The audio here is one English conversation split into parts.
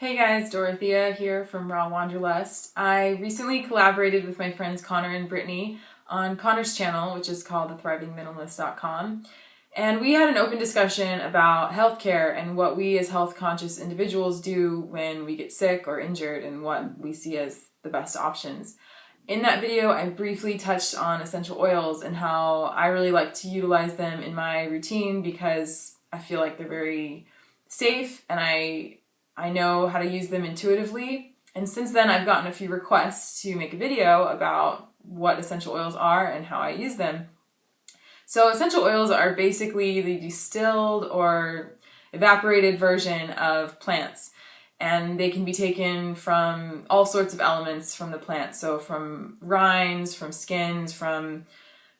Hey guys, Dorothea here from Raw Wanderlust. I recently collaborated with my friends Connor and Brittany on Connor's channel, which is called thethrivingminimalist.com. And we had an open discussion about healthcare and what we as health conscious individuals do when we get sick or injured and what we see as the best options. In that video, I briefly touched on essential oils and how I really like to utilize them in my routine because I feel like they're very safe and I know how to use them intuitively. And since then, I've gotten a few requests to make a video about what essential oils are and how I use them. So essential oils are basically the distilled or evaporated version of plants. And they can be taken from all sorts of elements from the plant. So from rinds, from skins, from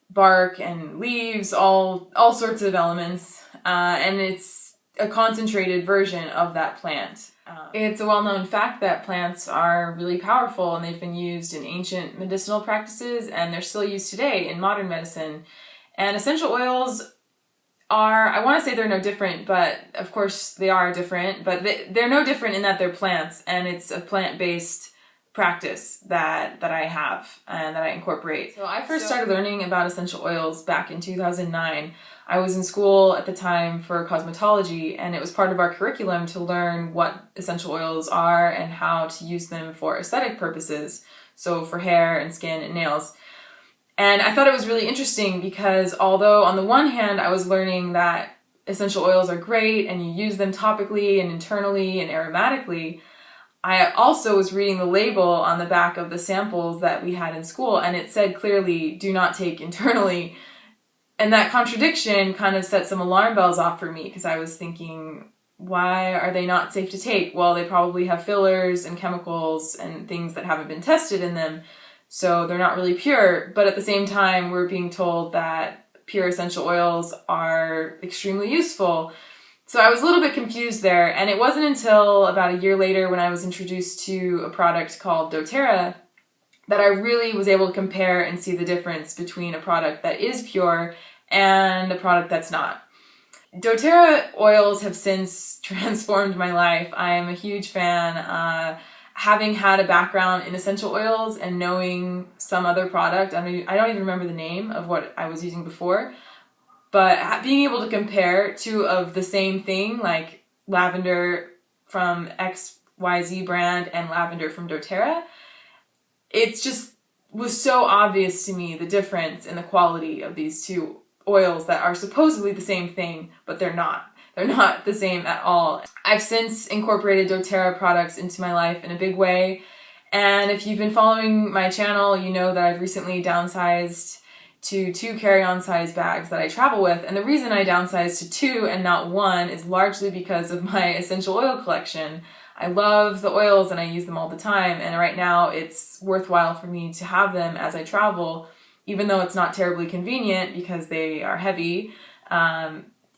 bark and leaves, all sorts of elements. And it's a concentrated version of that plant. It's a well-known fact that plants are really powerful and they've been used in ancient medicinal practices and they're still used today in modern medicine. And essential oils are, I want to say they're no different, but of course they are different, but they're no different in that they're plants and it's a plant-based practice that I have and that I incorporate. So I first started learning about essential oils back in 2009. I was in school at the time for cosmetology and it was part of our curriculum to learn what essential oils are and how to use them for aesthetic purposes. So for hair and skin and nails. And I thought it was really interesting because although on the one hand I was learning that essential oils are great and you use them topically and internally and aromatically, I also was reading the label on the back of the samples that we had in school and it said clearly, do not take internally. And that contradiction kind of set some alarm bells off for me because I was thinking, why are they not safe to take? Well, they probably have fillers and chemicals and things that haven't been tested in them, so they're not really pure. But at the same time, we're being told that pure essential oils are extremely useful. So I was a little bit confused there, and it wasn't until about a year later when I was introduced to a product called doTERRA that I really was able to compare and see the difference between a product that is pure and a product that's not. doTERRA oils have since transformed my life. I am a huge fan. Having had a background in essential oils and knowing some other product, I don't even remember the name of what I was using before, but being able to compare two of the same thing, like lavender from XYZ brand and lavender from doTERRA, it just was so obvious to me the difference in the quality of these two oils that are supposedly the same thing, but they're not. They're not the same at all. I've since incorporated doTERRA products into my life in a big way, and if you've been following my channel, you know that I've recently downsized to 2 carry-on size bags that I travel with, and the reason I downsized to 2 and not 1 is largely because of my essential oil collection. I love the oils and I use them all the time, and right now it's worthwhile for me to have them as I travel, even though it's not terribly convenient because they are heavy.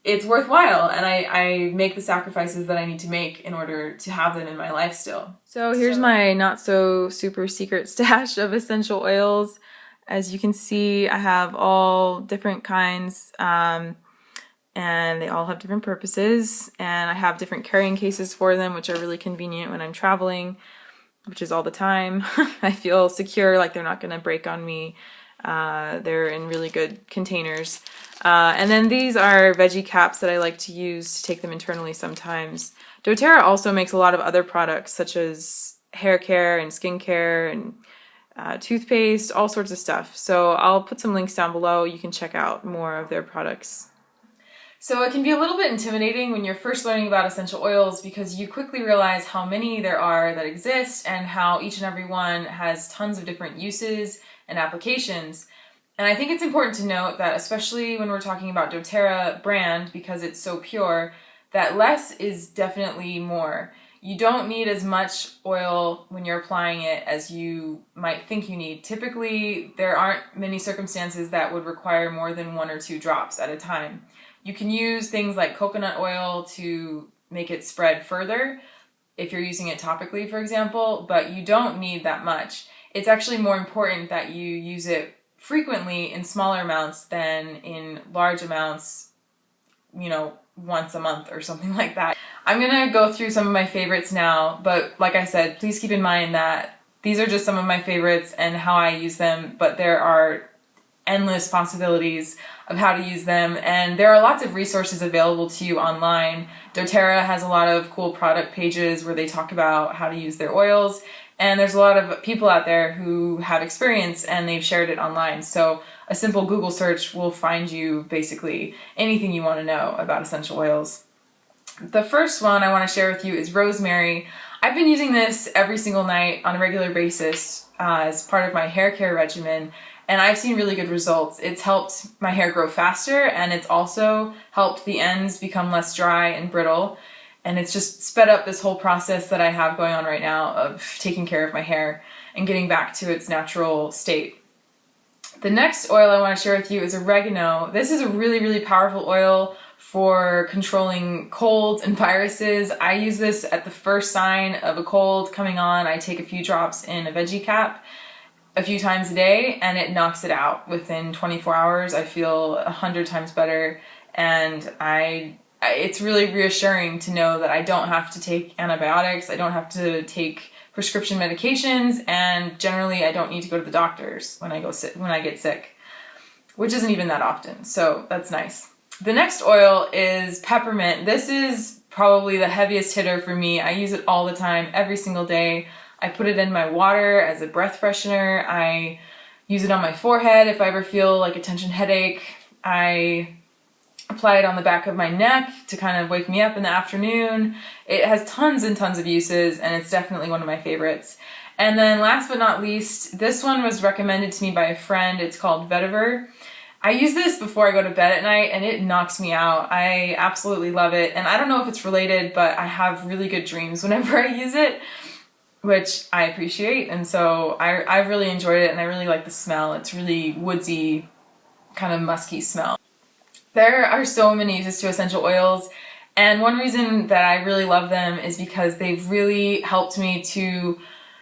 It's worthwhile, and I make the sacrifices that I need to make in order to have them in my life still. So here's my not so super secret stash of essential oils. As you can see, I have all different kinds, and they all have different purposes, and I have different carrying cases for them, which are really convenient when I'm traveling, which is all the time. I feel secure, like they're not going to break on me. They're in really good containers. And then these are veggie caps that I like to use to take them internally sometimes. doTERRA also makes a lot of other products such as hair care and skin care and toothpaste, all sorts of stuff. So I'll put some links down below. You can check out more of their products. So it can be a little bit intimidating when you're first learning about essential oils because you quickly realize how many there are that exist and how each and every one has tons of different uses and applications. And I think it's important to note that especially when we're talking about doTERRA brand, because it's so pure, that less is definitely more. You don't need as much oil when you're applying it as you might think you need. Typically, there aren't many circumstances that would require more than 1 or 2 drops at a time. You can use things like coconut oil to make it spread further if you're using it topically, for example, but you don't need that much. It's actually more important that you use it frequently in smaller amounts than in large amounts, once a month or something like that. I'm gonna go through some of my favorites now, but like I said, please keep in mind that these are just some of my favorites and how I use them, but there are endless possibilities of how to use them, and there are lots of resources available to you online. doTERRA has a lot of cool product pages where they talk about how to use their oils, and there's a lot of people out there who have experience and they've shared it online. So a simple Google search will find you basically anything you want to know about essential oils. The first one I want to share with you is rosemary. I've been using this every single night on a regular basis as part of my hair care regimen, and I've seen really good results. It's helped my hair grow faster, and it's also helped the ends become less dry and brittle, and it's just sped up this whole process that I have going on right now of taking care of my hair and getting back to its natural state. The next oil I want to share with you is oregano. This is a really, really powerful oil for controlling colds and viruses. I use this at the first sign of a cold coming on. I take a few drops in a veggie cap a few times a day, and it knocks it out. Within 24 hours, I feel 100 times better, and it's really reassuring to know that I don't have to take antibiotics, I don't have to take prescription medications, and generally I don't need to go to the doctors when I get sick, which isn't even that often, so that's nice. The next oil is peppermint. This is probably the heaviest hitter for me. I use it all the time, every single day. I put it in my water as a breath freshener. I use it on my forehead if I ever feel like a tension headache. I apply it on the back of my neck to kind of wake me up in the afternoon. It has tons and tons of uses, and it's definitely one of my favorites. And then last but not least, this one was recommended to me by a friend. It's called Vetiver. I use this before I go to bed at night, and it knocks me out. I absolutely love it. And I don't know if it's related, but I have really good dreams whenever I use it, which I appreciate. And so I've really enjoyed it, and I really like the smell. It's really woodsy, kind of musky smell. There are so many uses to essential oils, and one reason that I really love them is because they've really helped me to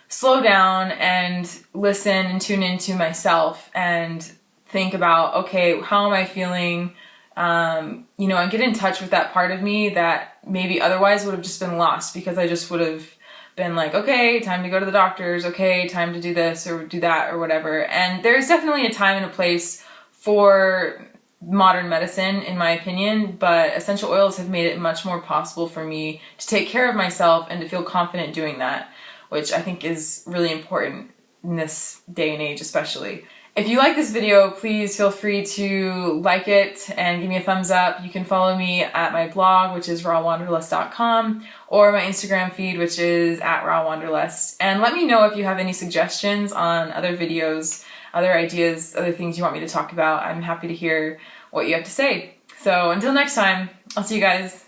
slow down and listen and tune into myself and think about, okay, how am I feeling? And get in touch with that part of me that maybe otherwise would have just been lost, because I just would have been like, okay, time to go to the doctors, okay, time to do this or do that or whatever. And there's definitely a time and a place for modern medicine, in my opinion, but essential oils have made it much more possible for me to take care of myself and to feel confident doing that, which I think is really important in this day and age especially. If you like this video, please feel free to like it and give me a thumbs up. You can follow me at my blog, which is rawwanderlust.com, or my Instagram feed, which is @rawwanderlust. And let me know if you have any suggestions on other videos, other ideas, other things you want me to talk about. I'm happy to hear what you have to say. So until next time, I'll see you guys.